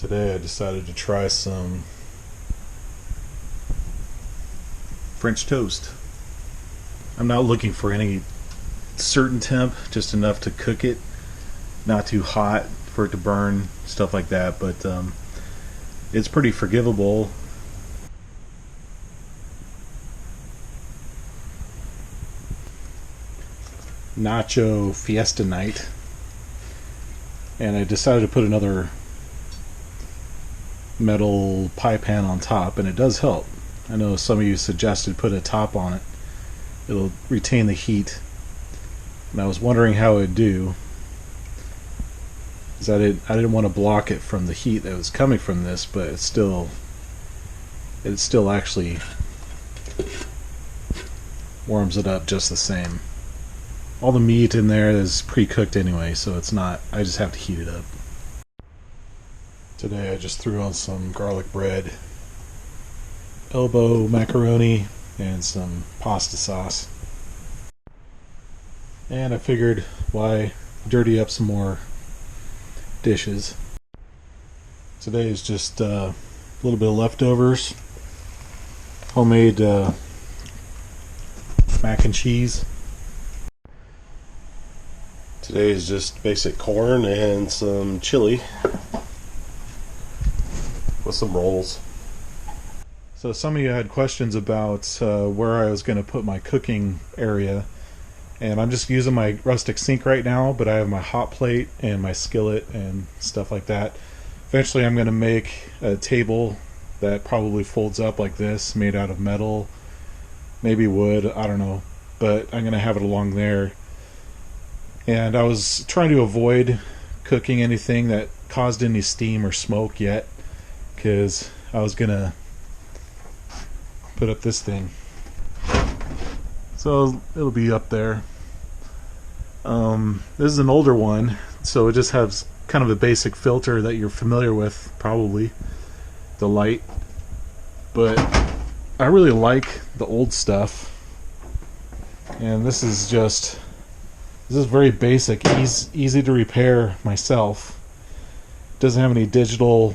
Today I decided to try some French toast. I'm not looking for any certain temp, just enough to cook it, not too hot for it to burn, stuff like that, but it's pretty forgivable. Nacho Fiesta night, and I decided to put another metal pie pan on top, and it does help. I know some of you suggested put a top on it. It'll retain the heat, and I was wondering how it would do, because I didn't want to block it from the heat that was coming from this, but it still actually warms it up just the same. All the meat in there is pre-cooked anyway, so it's not, I just have to heat it up. Today I just threw on some garlic bread, elbow macaroni, and some pasta sauce. And I figured, why dirty up some more dishes. Today is just a little bit of leftovers, homemade mac and cheese. Today is just basic corn and some chili with some rolls. So some of you had questions about where I was going to put my cooking area, and I'm just using my rustic sink right now, but I have my hot plate and my skillet and stuff like that. Eventually I'm going to make a table that probably folds up like this, made out of metal, maybe wood, I don't know, but I'm going to have it along there. And I was trying to avoid cooking anything that caused any steam or smoke yet, because I was going to put up this thing. So it'll be up there. This is an older one, so it just has kind of a basic filter that you're familiar with, probably, the light. But I really like the old stuff. And this is very basic, easy to repair myself. Doesn't have any digital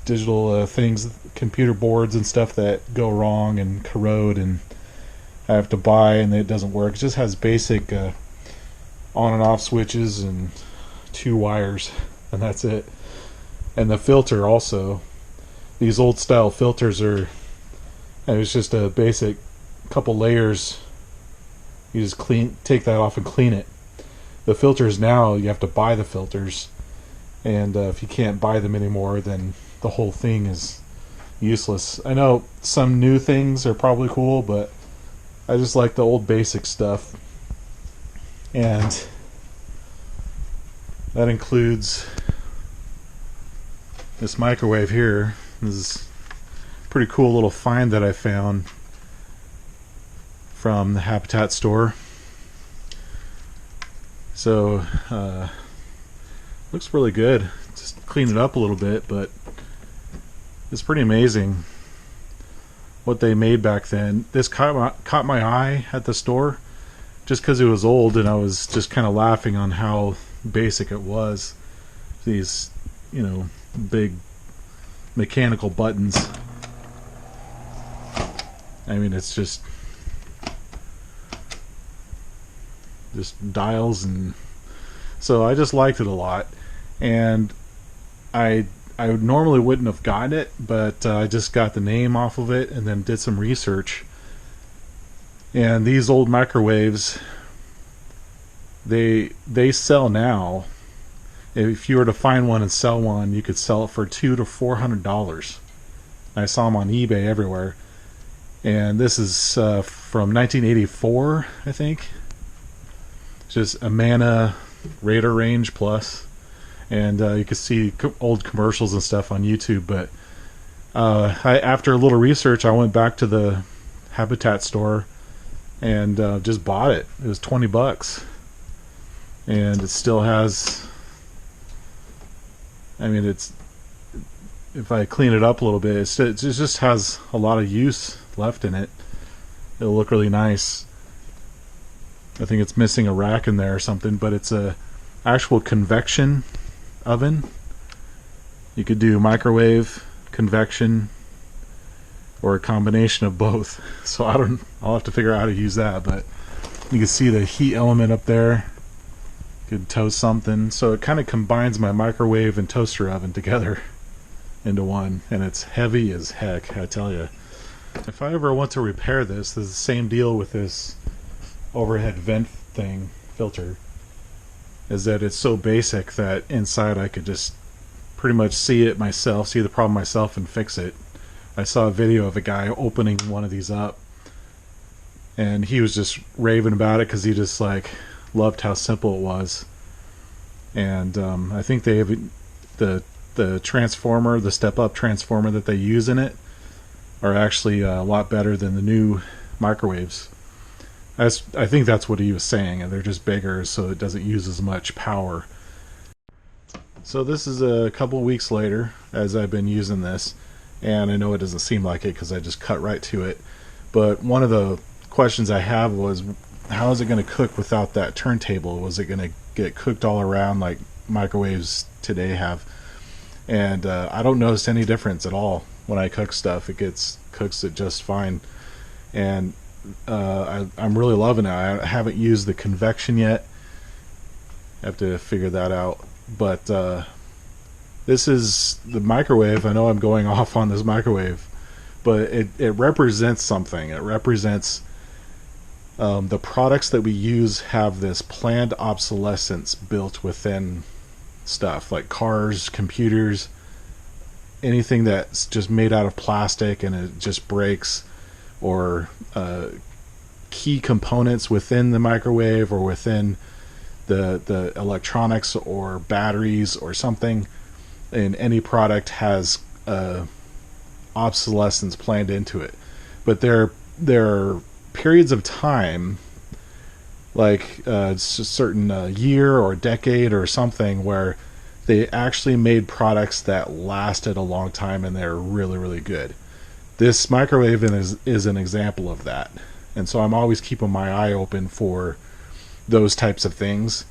things, computer boards and stuff that go wrong and corrode and I have to buy and it doesn't work. It just has basic on and off switches and 2 wires, and that's it. And the filter also, these old style filters and it's just a basic couple layers. You just take that off and clean it. The filters now, you have to buy the filters, and if you can't buy them anymore, then the whole thing is useless. I know some new things are probably cool, but I just like the old basic stuff. And that includes this microwave here. This is a pretty cool little find that I found from the Habitat store. So looks really good. Just clean it up a little bit, but it's pretty amazing what they made back then. This caught my eye at the store just because it was old, and I was just kind of laughing on how basic it was. These, big mechanical buttons. I mean, it's just dials, and so I just liked it a lot. And I normally wouldn't have gotten it, but I just got the name off of it and then did some research. And these old microwaves, they sell now. If you were to find one and sell one, you could sell it for $200 to $400. I saw them on eBay everywhere. And this is from 1984, I think. It's just a Mana Raider Range Plus. And you can see old commercials and stuff on YouTube. But after a little research, I went back to the Habitat store and just bought it. It was $20, and it still has. I mean, if I clean it up a little bit, it just has a lot of use left in it. It'll look really nice. I think it's missing a rack in there or something, but it's a actual convection oven. You could do microwave, convection, or a combination of both. So I'll have to figure out how to use that, but you can see the heat element up there. Could toast something. So it kind of combines my microwave and toaster oven together into one, and it's heavy as heck, I tell you. If I ever want to repair this, there's the same deal with this overhead vent thing, filter, is that it's so basic that inside I could just pretty much see it myself, see the problem myself, and fix it. I saw a video of a guy opening one of these up, and he was just raving about it because he just like loved how simple it was. And I think they have the transformer, the step-up transformer that they use in it, are actually a lot better than the new microwaves. I think that's what he was saying, and they're just bigger, so it doesn't use as much power. So this is a couple weeks later as I've been using this, and I know it doesn't seem like it because I just cut right to it, but one of the questions I have was, how is it going to cook without that turntable? Was it going to get cooked all around like microwaves today have? And I don't notice any difference at all when I cook stuff. It cooks it just fine, and I'm really loving it. I haven't used the convection yet. I have to figure that out. But this is the microwave. I know I'm going off on this microwave, but it represents something. It represents the products that we use have this planned obsolescence built within stuff, like cars, computers, anything that's just made out of plastic and it just breaks, or key components within the microwave or within the electronics or batteries or something in any product has obsolescence planned into it. But there are periods of time, like a certain year or decade or something, where they actually made products that lasted a long time and they're really, really good. This microwave is an example of that. And so I'm always keeping my eye open for those types of things.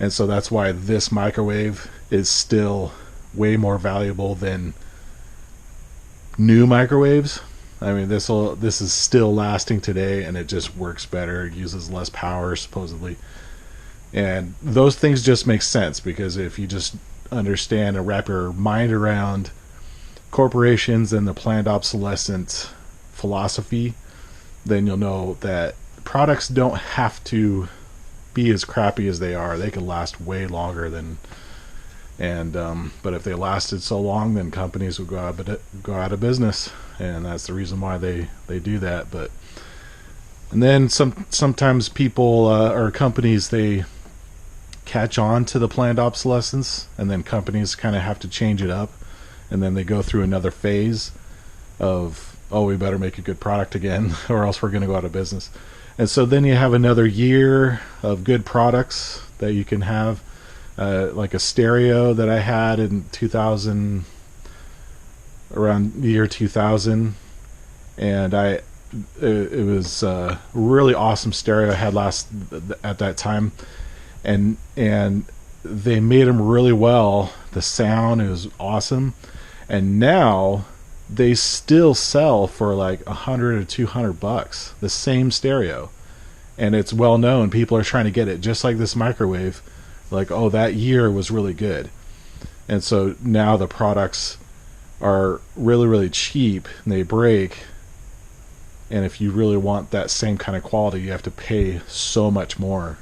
And so that's why this microwave is still way more valuable than new microwaves. I mean, this is still lasting today, and it just works better. It uses less power, supposedly. And those things just make sense, because if you just understand and wrap your mind around corporations and the planned obsolescence philosophy, then you'll know that products don't have to be as crappy as they are. They can last way longer than, but if they lasted so long, then companies would go out of business, and that's the reason why they do that. But and then sometimes people or companies, they catch on to the planned obsolescence, and then companies kind of have to change it up, and then they go through another phase of, oh, we better make a good product again or else we're going to go out of business. And so then you have another year of good products that you can have, like a stereo that I had in 2000, around the year 2000, and it was a really awesome stereo I had at that time, and they made them really well. The sound is awesome, and now they still sell for like $100 or $200, the same stereo, and it's well known. People are trying to get it, just like this microwave. Like, oh, that year was really good, and so now the products are really, really cheap, and they break. And if you really want that same kind of quality, you have to pay so much more,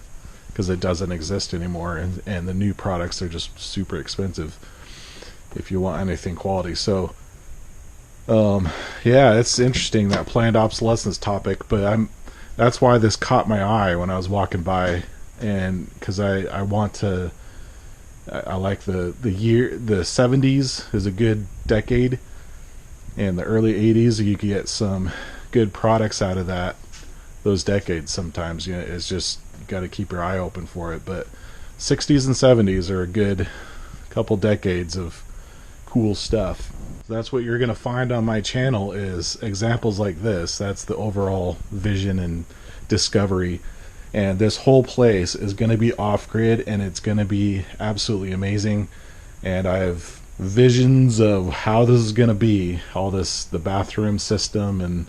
because it doesn't exist anymore, and the new products are just super expensive if you want anything quality. So yeah, it's interesting, that planned obsolescence topic, but that's why this caught my eye when I was walking by, and because I like the 70s is a good decade, and the early 80s, you can get some good products out of those decades. Sometimes, you know, it's just, you got to keep your eye open for it. But 60s and 70s are a good couple decades of cool stuff. That's what you're going to find on my channel, is examples like this. That's the overall vision and discovery. And this whole place is going to be off-grid, and it's going to be absolutely amazing. and I have visions of how this is going to be. All this, the bathroom system and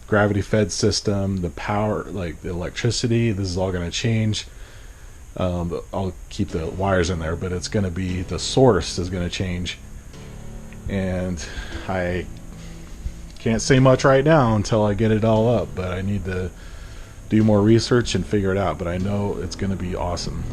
gravity fed system, the power, like the electricity. This is all going to change. I'll keep the wires in there, but it's going to be, the source is going to change, and I can't say much right now until I get it all up. But I need to do more research and figure it out. But I know it's going to be awesome.